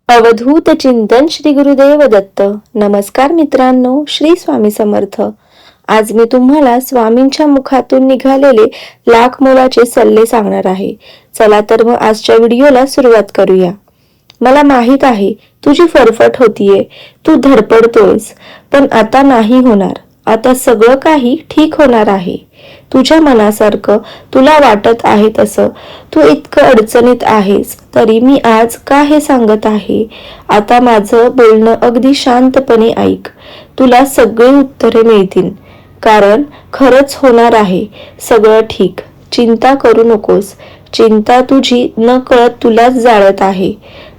अवधूत चिंतन श्री गुरुदेव दत्त. नमस्कार मित्रांनो, श्री स्वामी समर्थ. आज मी तुम्हाला स्वामींच्या मुखातून निघालेले लाख मोलाचे सल्ले सांगणार आहे. चला तर मग आजच्या व्हिडिओला सुरुवात करूया. मला माहित आहे तुझी फरफट होतीये, तू धडपडतोयस, पण आता नाही होणार. आता सगळं काही ठीक होणार आहे. तुझ्या मनासारखं तुला वाटत आहे तसं. तू इतकं अडचणीत आहेस तरी मी आज का हे सांगत आहे. आता माझं बोलणं अगदी शांतपणे ऐक. तुला सगळी उत्तरे मिळतील, कारण खरंच होणार आहे सगळं ठीक. चिंता करू नकोस. चिंता तुझी न कळत तुलाच जाळत आहे,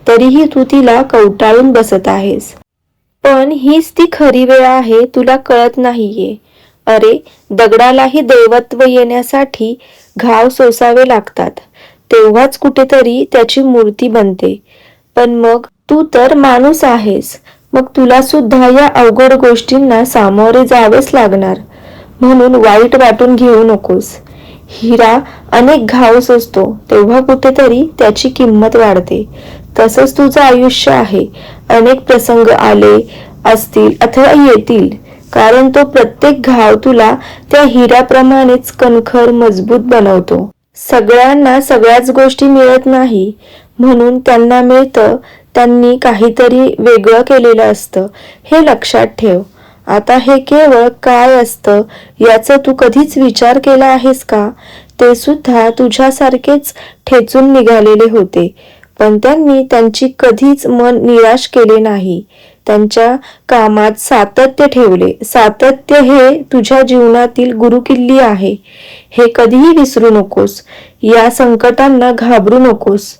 तरीही तू तिला कवटाळून बसत आहेस. पण हीच ती खरी वेळ आहे, तुला कळत नाहीये. अरे, दगडालाही दैवत्व येण्यासाठी घाव सोसावे लागतात, तेव्हाच कुठेतरी त्याची मूर्ती बनते. पण मग तू तर माणूस आहेस, मग तुला सुद्धा या अवघड गोष्टींना सामोरे जावेच लागणार. म्हणून वाईट वाटून घेऊ नकोस. हिरा अनेक घाव सोसतो तेव्हा कुठेतरी त्याची किंमत वाढते. तसंच तुझं आयुष्य आहे. अनेक प्रसंग आले असतील अथवा येतील, कारण तो प्रत्येक घाव तुला त्या हिऱ्याप्रमाणेच कणखर मजबूत बनवतो. सगळ्यांना सगळ्याच गोष्टी मिळत नाही, म्हणून त्यांना मिळतं त्यांनी काहीतरी वेगळं केलेलं असतं, हे लक्षात ठेव. आता हे केवळ काय असतं याचा तू कधीच विचार केला आहेस का? ते सुद्धा तुझ्यासारखेच ठेचून निघालेले होते, पण त्यांनी त्यांची कधीच मन निराश केले नाही. त्यांच्या कामात सातत्य ठेवले. सातत्य हे तुझ्या जीवनातील गुरुकिल्ली आहे, हे कधीही विसरू नकोस. या संकटांना घाबरू नकोस,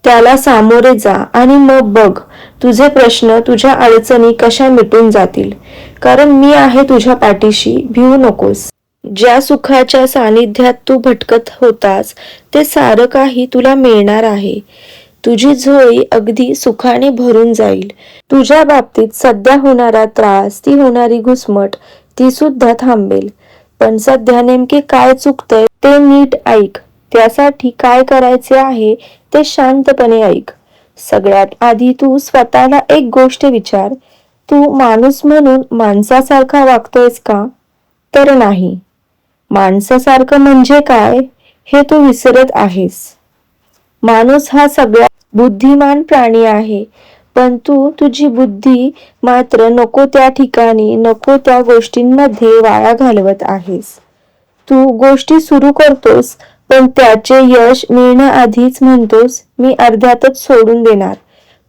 त्याला सामोरे जा आणि मग बघ तुझे प्रश्न, तुझ्या अडचणी कशा मिटून जातील. कारण मी आहे तुझ्या पाठीशी, भिवू नकोस. ज्या सुखाच्या सानिध्यात तू भटकत होतास ते सारं काही तुला मिळणार आहे. तुझी झोळी अगदी सुखाने भरून जाईल. तुझ्या बाबतीत सध्या होणारा त्रास, ती होणारी घुसमट, ती सुद्धा थांबेल. पण सध्या नेमके काय चुकतंय ते नीट ऐक. त्यासाठी काय करायचे आहे ते शांतपणे ऐक. सगळ्यात आधी तू स्वतःला एक गोष्ट विचार, तू माणूस म्हणून माणसासारखा वागतोयस का? तर नाही. माणसासारखं म्हणजे काय हे तू विसरत आहेस. माणूस हा सगळ्यात बुद्धिमान प्राणी आहे, पण तू तुझी बुद्धी मात्र नको त्या ठिकाणी, नको त्या गोष्टींमध्ये वाया घालवत आहेस. तू गोष्टी सुरू करतोस, पण त्याचे यश मिळण्याआधीच म्हणतोस मी अर्ध्यातच सोडून देणार,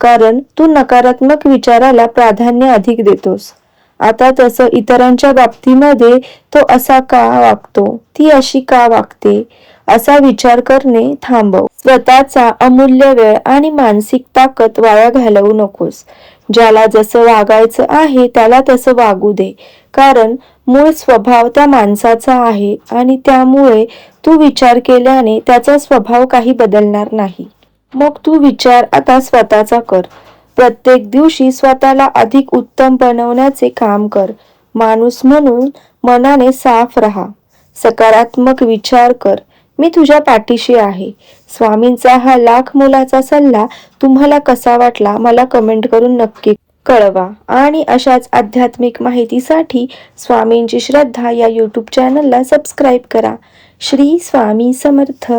कारण तू नकारात्मक विचाराला प्राधान्य अधिक देतोस. आता तसं इतरांच्या बाबतीमध्ये तो असा का वागतो, ती अशी का वागते, असा विचार करणे थांबव. स्वतःचा अमूल्य वेळ आणि मानसिक ताकद वाया घालवू नकोस. ज्याला जसं वागायचं आहे त्याला तसं वागू दे, कारण मूळ स्वभाव त्या माणसाचा आहे आणि त्यामुळे तू विचार केल्याने त्याचा स्वभाव काही बदलणार नाही. मग तू विचार आता स्वतःचा कर. प्रत्येक दिवशी स्वतःला अधिक उत्तम बनवण्याचे काम कर. माणूस म्हणून मनाने साफ राहा. सकारात्मक विचार कर. मी तुझ्या पाठीशी आहे. स्वामींचा हा लाख मोलाचा सल्ला तुम्हाला कसा वाटला मला कमेंट करून नक्की कळवा. आणि अशाच आध्यात्मिक माहितीसाठी स्वामींची श्रद्धा या यूट्यूब चॅनलला सबस्क्राईब करा. श्री स्वामी समर्थ.